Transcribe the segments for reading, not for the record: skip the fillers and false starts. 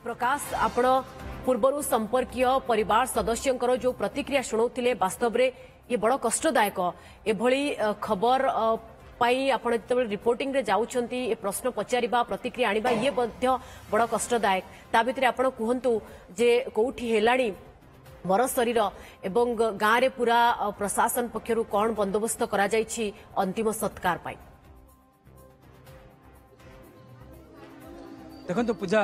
प्रकाश आपण पूर्वर संपर्कीय परिवार सदस्यों जो प्रतिक्रिया शुणाउथिले वास्तव में ये बड़ कष्टदायक एभली खबर पाई आपण जेतेबेले रिपोर्टिंग रे जाउछंती ए प्रश्न पचारिबा प्रतिक्रिया आनिबा ये मध्य बड़ कष्टदायक ता भितरे आपण कुहंतु जे कोठी हेलाणी बर शरीर एवं गाँव रे पूरा प्रशासन पक्षरु कौन बंदोबस्त करा जायछि अंतिम सत्कार पाई। देखो पूजा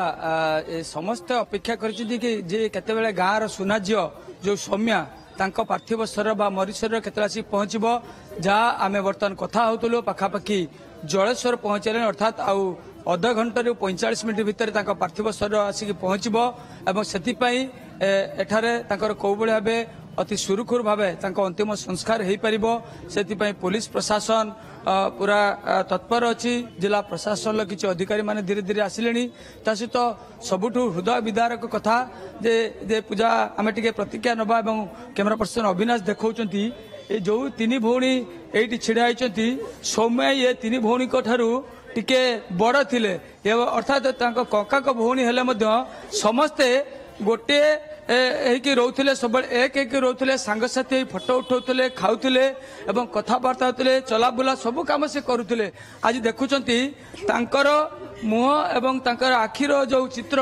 समस्त अपेक्षा कर गाँव सुनाझी जो सौम्या पार्थिव शरीर बा मरी शरीर केतले आसी पहुंचब जहाँ आम बर्तमान कथा होतलु पाखापाखि जलेश्वर पहुंचले अर्थात आउ अध घंटा 45 मिनिट भितर पार्थिव शरीर आसिक पहुंचब एवं सेथिपाई एठारे कौ भली भाव अति सुरुखुर भाव अंतिम संस्कार हो पार पुलिस प्रशासन पूरा तत्पर अच्छी जिला प्रशासन किसी अधिकारी माने धीरे धीरे आसिले सहित सबुठु हृदय विदारक कथा जे पूजा आम टे प्रतिक्रिया नवा कैमेरा पर्सन अविनाश देखा जो तीन भौणी ये छिड़ा होती सौम्य ये तीन भौणी टिके बड़ थिले अर्थात कका भौणी हेले समस्ते गोटे रोते सब एक रोते सांगसाथी फटो उठाऊले खाऊले एवं कथबार्ता होते चलाबुला सब कम से करुले आज देखुंत मुह एवं आखिर जो चित्र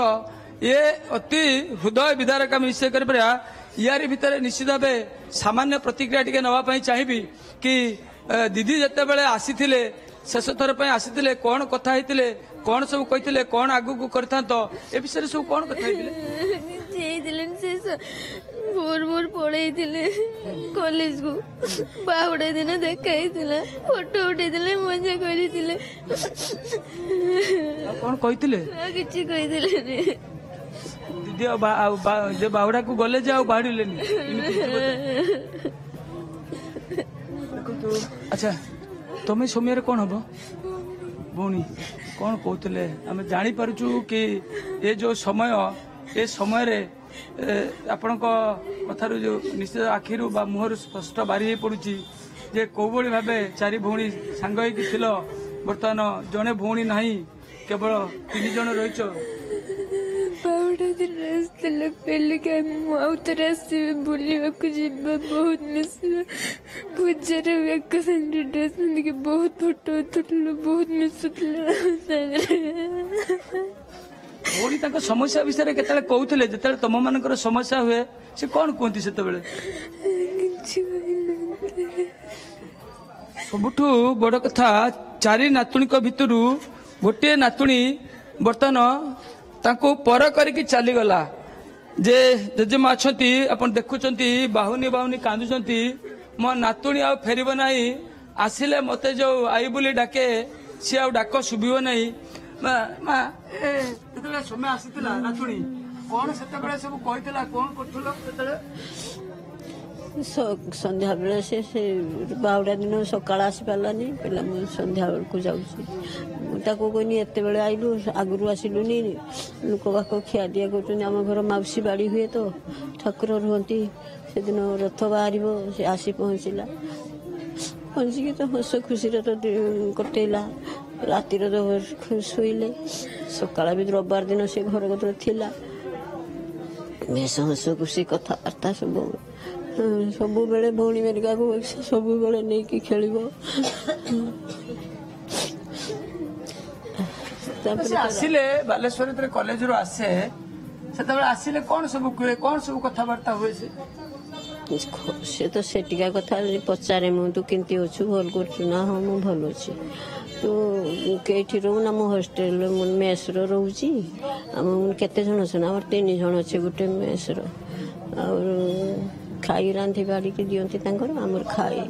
ये अति हृदय विदारक आम निश्चय कर यार भितर निश्चित भाव सामान्य प्रतिक्रिया टिके नापी चाहिए कि दीदी जिते बड़े आसी शेष थर पर आसी कौन कथा होते कौन सब कही कौन आगू कर ए विषय सब कौन कथा भोर भोर पढ़े कॉलेज को बाहुड़ा दिन देखा फोटो उठे मजा कर कौन कही दीदी बाहुड़ा को गले जे बाहर अच्छा तुम सौम्य कौन हम भौणी कौन कहते आम जापर कि ये जो समय ए समय आपण कथार जो निश्चित आखिर मुहर स्पष्ट बारी पड़ुची जे कौ भली भाव चारि भौणी सांग बर्तमान जड़े भौणी ना केवल 3 जन रही बाहुड़ा दिन आसला पहले कि आउथरे आसवे बुलिया को जीवा बहुत मिस पूजार एक संडे ड्रेस के बहुत फोटो उठल बहुत मिस भौणी समस्या विषय के कहते जो तुम मान समस्या हुए से कौन कहती से सबुठु बड़ कथा 4 नातुणी भितर गोटे नातुणी बर्तमान ताको पर करके चलीगला जे जेजेमा अच्छी आप देखुं बाहुनी बाहुनी कांदुंट मो नातुणी आ फेर ना आसिले मत जो आई बोली डाके सी आ डाक शुभ ना समय आसीला नातुणी कौन से सब कही कौन कर संध्या बेले से बाहुड़ा दिन सकाल आसी पारानी पहला मुझे संध्या बेलू जाऊँ कहनी एत बड़े आईलु आगु आसिलुनि लोक बाक खिया दिया कर आम घर मौसी बाड़ी हुए तो ठाकुर रुहती से दिन रथ बाहर से आसी पहुँचला पहुँचिकी तो हस खुशी तो कटेला रातिर तो शोले सकाल भी रविवार दिन से घर कतर थिला बेस हस खुशी कथबार्ता सब बेले भौणी मेरिका को सब बेले नहीं खेल आसिले बालेश्वर कॉलेज रो आसे आसिले कौन सब कहे कौन सब कथबार्ता हुए से तो सेटिका कथा पचारे मु तू केमती अच्छु भल कर ना हाँ मु भल अच्छी तो कई रोना ना मो हॉस्टेल मेस रोची आम केते जन सुना 3 जन अच्छे गोटे मेस और खाई रांधि बाड़ी के दियंती आमर खाई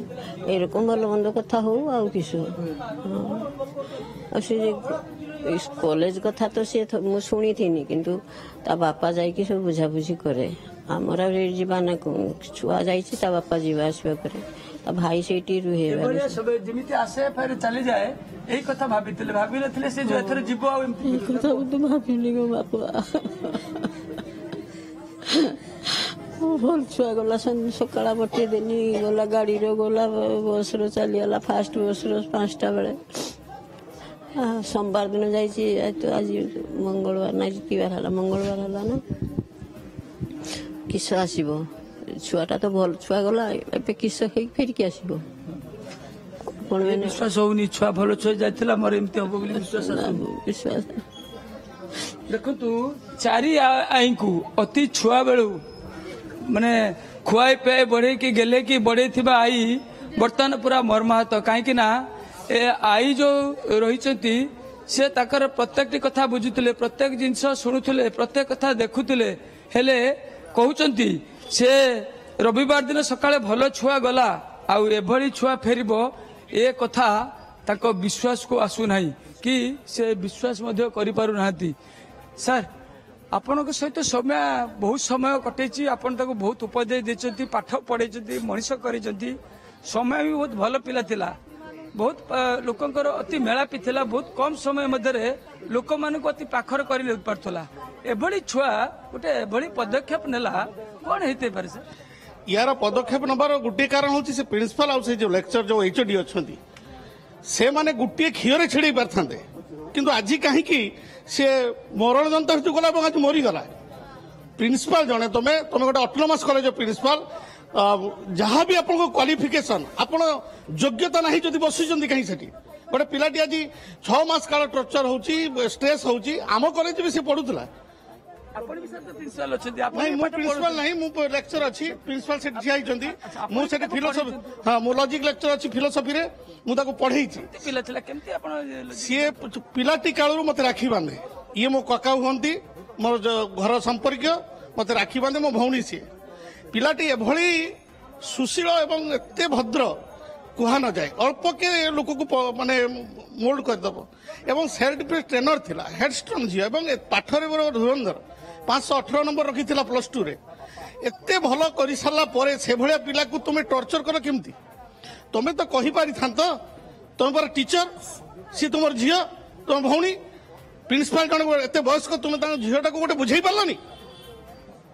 एरकम भल मंद कथा हो आउ किस कॉलेज कथा तो सी मु शुणी थी किंतु ता बापा जाइए सब बुझाबुझी करे आमर जीवा ना छुआ जा बापा जीवा आसवा करे ता भाई से रुहे जमी आसे फिर चली जाए यही कथा भाभी से जो एथर जीव कथा तो भाविनी गो बापा भल छुआ गला सकाला बटे देनी गला गाड़ी रो गला बस रो चलीगला फास्ट बस रो 5टा बेले सोमवार दिन जाइए तो आज मंगलवार ना कि बार है मंगलवार है ना किस आसब छुआटा तो भल छुआ गला ए किस फेरिक आसब विश्वास होनी छुआ भल छुआ जाइला मोर एमती हम बोली विश्वास विश्वास देखु चारि आई को अति छुआ बेलू माने खुआई पे बढ़े कि गेले कि बढ़े थिबा आई बर्तमान पूरा मर्माहत कहीं ना ए आई जो रही से ताकर प्रत्येक कथा बुझुले प्रत्येक जिनस शुणुले प्रत्येक कथा देखुले हेले कहउचंती से रविवार दिन सकाळे भल छुआ गला आउ एभली छुआ फेरिबो ए कथा ताको विश्वास को आसु नाही कि से विश्वास मध्य करि पारु नाहंती सर आपनक सहित समय बहुत समय कटेची आपण ताको बहुत उपदेश देचंती पाठ पढेचंती मनीष करिचंती समय भी बहुत भल पिला थिला बहुत लोकंकर अति मेलापी थिला बहुत कम समय मध्य लोक मान को अति पाखर कर पारथला एभली छुआ गोटे एभली पदक्षेप नेला कौन हेते पारे सर यार पदक्षेप नबार गोटे कारण हूँ से प्रिंसिपल आउ से जो लेक्चर जो एचओडी अच्छा से माने गोटे क्षीर छेड़े पारे किंतु आज कहीं से मरण जंतर गला आज मरीगला प्रिंसिपल जड़े तुम्हें तुम गोटे ऑटोनोमस कॉलेज प्रिंसिपल जहाँ भी आपको क्वालिफिकेशन आपण योग्यता नहीं जदि बसुंच कहीं से गोटे पिलाटी आज 6 मास काल टर्चर हो स्ट्रेस होची आम कॉलेज भी से पढ़ुला नहीं मु प्रिंसिपल नहीं मु लेक्चर अच्छी प्रिंसिपल से ठिया होइचंती मु से फिलोसफी हां मु लॉजिक लेक्चर अच्छी फिलोसफी रे मु ताको पढ़ेइची पिला छला केमती आपण सी पिलाटी कालरू मते राखी बांधे ये मो काका हुंती मोर घर संपर्क मते राखी बांधे मो भौणी सी पिलाटी एभली सुशील एवं एते भद्र कुहा न जाए अल्प के लोक को माने मोल्ड करदेव एवं सेल्फ डिफेंस ट्रेनर थिला हेडस्ट्रंग झियो एवं पाठरे धुरंधर 518 नंबर रखी थिला +2 रे एते भल करि सारला परे से भलिया पिला को तुमे टॉर्चर कर केमती तुमे तो कहि पारि थांत तुम पर टीचर सी तुमर झियो तुम भौणी प्रिंसिपल जन एते बयस्क तुमे ता झियोटा को गोटे बुझाई पारलनी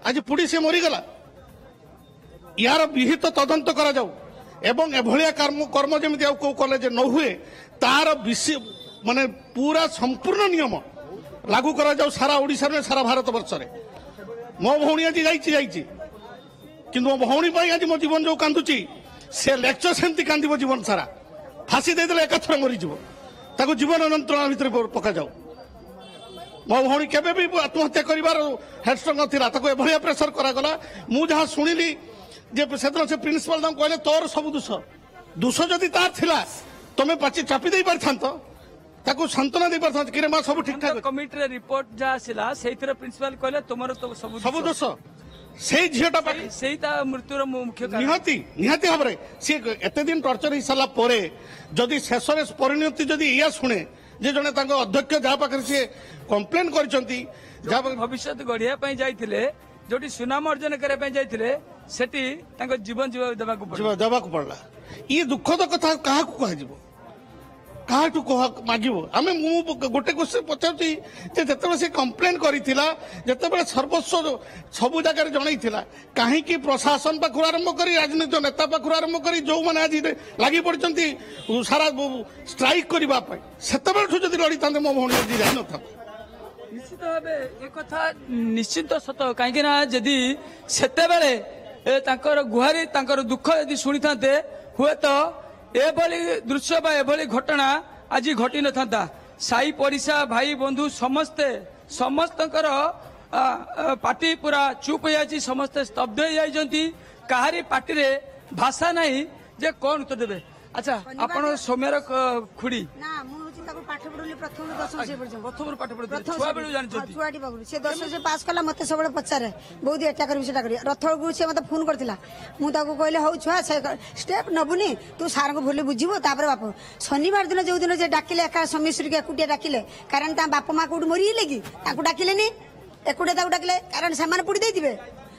आज पुडी से मरी गला यार विहित तदंत करा जाऊ एवं एभलिया कर्म जमी को कॉलेज न हुए तार माने पूरा संपूर्ण नियम लागू करा जाऊ सारा ओडिशा रे सारा भारत वर्ष रे मो भौणी आज जाइछि किंतु मो भौणी पाई आज मो जीवन जो कांदुची से लेक्चर सेमती कांदिबो जीवन सारा फांसी दे देले एकाथर मरी जीवो ताको जीवन यंत्रणा भीतर पका जाऊ मो भौणी केबे भी आत्महत्या करिवार हेडस्ट्रंग थिला ताको एभलिया प्रेशर करा गला मु जहा सुनिली जे सेदिन से प्रिंसिपल दाम कहले तोर सब दोष जदि तार थिला तमे पाची चापी दे पारथांत ताको सांत्वना दे पारथांत कि रे मा सब ठीक ठाक कमिटी रे रिपोर्ट जा आसिला सेइथरे प्रिंसिपल कहले तमर तो सब दोष से झियोटा सेइता मृत्युर मुख्य कारण निहाती हमरे से एते दिन टॉर्चर हि साला परे जदि शेष रे परिणति जदि या सुने जे जने ताको अध्यक्ष जा पाकर से कंप्लेन करचंती जा भविष्य गढ़िया पई जाइथिले जोटी सुनाम अर्जन करे पई जाइथिले सेठी ताको जीवन देवा को पड़ला ये दुखद कथा कहा को कह जीवो कहा टू मागिबो आमे मु गोटे क्वेश्चन पचाउची जे जतबे से कंप्लेन करिथिला जतबे सर्वस्व सब जगह जणैथिला काहे कि प्रशासन पाखु आरंभ करी राजनीतिक नेता पाखु आरंभ करी जो माने आज लागि पड़चंती सारा स्ट्राइक करबा पय सेतबे ठु जदि लड़ी तांते मो भौणी आज जाई न था निश्चित भावे ए कथा निश्चित सत काहे ना जदि सेते बेले तांकर गुहारी तांकर दुख यदि शुणी थांते हुए तो एभली दृश्य बा एभली घटना आज घटी न था साई पड़िशा भाई बंधु समस्ते समस्तकर पार्टी पूरा चुप हो समस्ते स्तब्ध हो जाइछंती काहारी पार्टी रे भाषा नहीं जे कौन उत्तर देबे अच्छा आपण सोमेर खुड़ी ना मु ताको पाठ पढुली प्रथम 10 से पर्यंत प्रथम पाठ पढु छुआ बेलु जानछंती छुआटी बाबू से 10 से पास कला मते सबले पचारे बहुत एटा करबी सेटा करी रथ गुरु से मते फोन करथिला मु ताको कहले हौ छुआ स्टेप नबुनी तू सार को भूले बुझिबो तापर बाप शनिवार दिन जो दिन जे डाकिले एका समीश्वरी के एकुटिया डाकिले कारण ता बाप मा कोड मरी लेगी ताको डाकिले नि एकुटिया ताको डाकिले कारण सामान पुडी देथिबे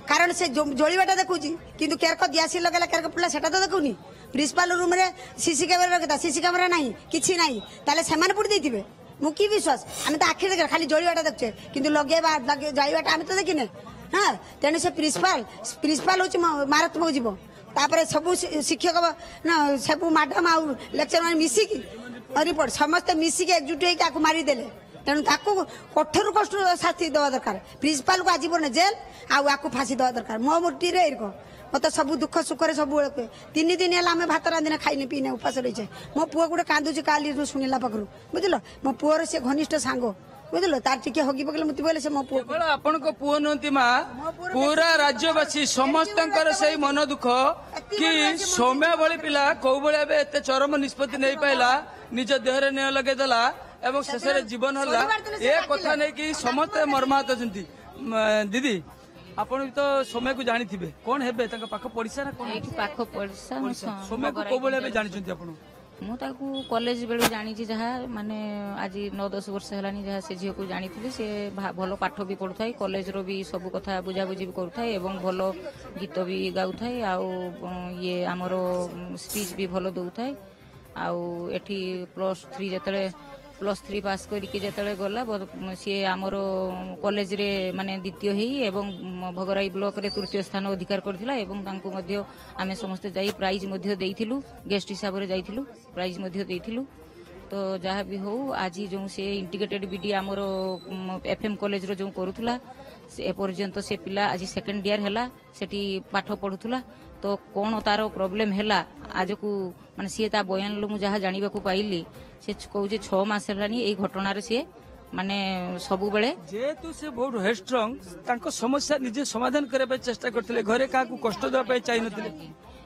कारण से जोळीबाटा देखुची किंतु केरक दियासी लगेला केरक पुला सेटा तो देखुनी प्रिंसिपल रूम रे सीसी कैमरा रखता सीसी कैमरा नहीं किछि नहीं ताले सामान पुडी देथिबे मु की विश्वास आमे तो आखिर देख खाली जोळीबाटा देखछे किंतु लगेबा जाईबाटा आमे तो देखिने हां तेने से प्रिंसिपल होची मारात्मक जीव तापर सब शिक्षक ना सब मैडम आ लेक्चर माने मिसी की रिपोर्ट समस्ते मिसिक एकजुट होकर मारिदेले तेणु कठोर कष्ट शास्ति देवा दरकार प्रिंसिपाल को आजीवन जेल आपको फांसी देवा दरकार मो मुठी मत सब दुख सुख सब 3 दिन है आम भात रांधिना खाईने पीने उपास रही मो पुआ गोटे कांदुची काली शुणिला पाखु बुझल मो पुअर से घनिष्ठ सांग बुझल तार टिके हगी पकड़े मुति बोले से मो पुआ केवल आपण को पुओ नहंती मा पूरा राज्यवासी समस्तंकर सही मन दुख कि सौम्या भली पिला कौ भली एबे एते चरम निष्पत्ति नहीं पाइला निज देहरे निय लगे देला एवं शेषरे जीवन हला ए कथा नै कि समस्त मर्माहत अछंती दीदी आपण भी तो सौम्या को जानी थिबे कोन हेबे तंका पाख पड़िसा ना कोन एठी पाख पड़िसा सौम्या को कौ भली एबे जानि छंती आपण मु ताकू कॉलेज बेलू जानी जहाँ माने आज 9-10 वर्ष है जहाँ से झील को जानी थी से भल पाठ भी पढ़ुए कॉलेज रो भी सब कथा बुझाबुझी भी करुए एवं भल गीत भी गाउए आउ ये आमर स्पीच भी भल दौए आउ एठी +3 पास करके जिते गला सी आमर कॉलेज रे माने द्वितीय ही एवं भगराई ब्लॉक रे तृतीय स्थान अधिकार करथिला एवं तांको मध्य आमे समस्त जाई प्राइज मध्य देइथिलु गेस्ट हिसाब रे जाइथिलु प्राइज मध्य देइथिलु तो जहाँ भी हो आज जो से इंटीग्रेटेड बीडी आमर एफएम कॉलेज रो जो करूथुला से पर्यंत से पिला आज सेकेंड ईयर हैला सेठी पाठ पढुथुला तो कौन तार प्रोब्लेम हैला आज को माने सी ता बयान लो मु जहाँ जानिबा को पाइली से कहू 6 मास हेलानी एई घटनार से माने सबु बेले जेतु से बहुत हेस्ट्रंग तांको समस्या निजे समाधान करे चेष्टा करथिले घरे का को कष्ट देबा पे चाहि नथिले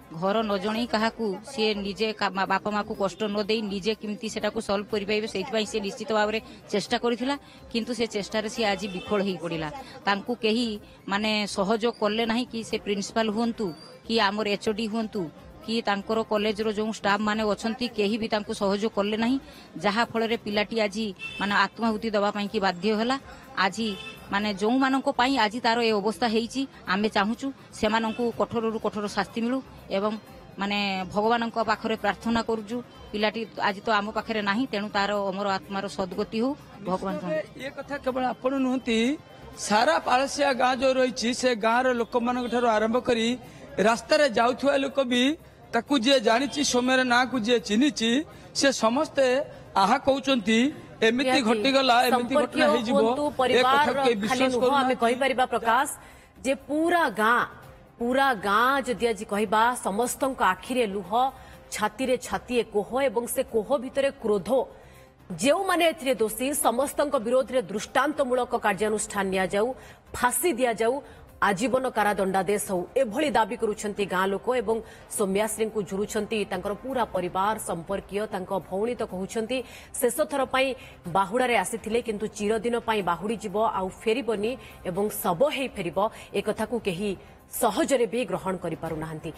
घर न जणई काहाकू सी निजे बापा माँ को कष्ट न दे निजे किमती सेटा को सॉल्व करि पाइबे सेहि से निश्चित भाव में चेष्टा करथिला किंतु से चेष्टा रे सी आज विफल होई पड़िला तांकू केही माने सहयोग करले नाही कि से प्रिंसिपल हुंतु कि आमर एचओडी हुंतु कि तांकर कॉलेज रो जो स्टाफ माने अछंती केही भी तांको सहयोग करले नाही जहा फल रे पिलाटी आज माने आत्माहुति दबा पई कि बाध्य होला आज माने जो माननको पाई आज तारो ए अवस्था हेइची आमे चाहूचु से माननको कठोर रु कठोर शास्ति मिलु एवं माने भगवानଙ୍କ पाखरे प्रार्थना करूजु पिलाटी आज तो आम पाखरे नाही तेनु तारो अमर आत्मार सद्गति हो भगवान ये कथा केवल आपण नहंती सारा पालसिया गाँ जो रही से गाँव रो लोक मानक ठारो आरंभ करी रास्ता रे जाउथुआ लोक भी ताकू जे जानिची सौम्यर ना को जे चिनिची से समस्ते आहा कहउचंती एमिति घटी गला एमिति घटना हे जिवो ए कथा के विश्वास करू हमें कहि परिबा प्रकाश जे पूरा गाँ जदि आज कहबा समस्तक आखिरे लुह छाती रे छाती कोह एवं से कोह भितरे क्रोध जो माने एथिरे दोषी समस्तक विरोध रे दृष्टांतमूलक कार्यानुष्ठान निया जाऊ फांसी दिया जाऊ आजीवन कारादंडादेश हो एभली दाबी करुछंती गाँ लोक एवं सौम्याश्री को झुरुछंती तांकर पूरा परिवार संपर्कीय तांको भौणी तो कहउछंती शेष थर पई बाहुडारे आसीथिले किंतु चिरदिन पई बाहुडी जीवो आउ फेरिबनी एवं सब हेई फेरिबो ए कथा को केही सहजरे भी ग्रहण करि पारु नाहंती।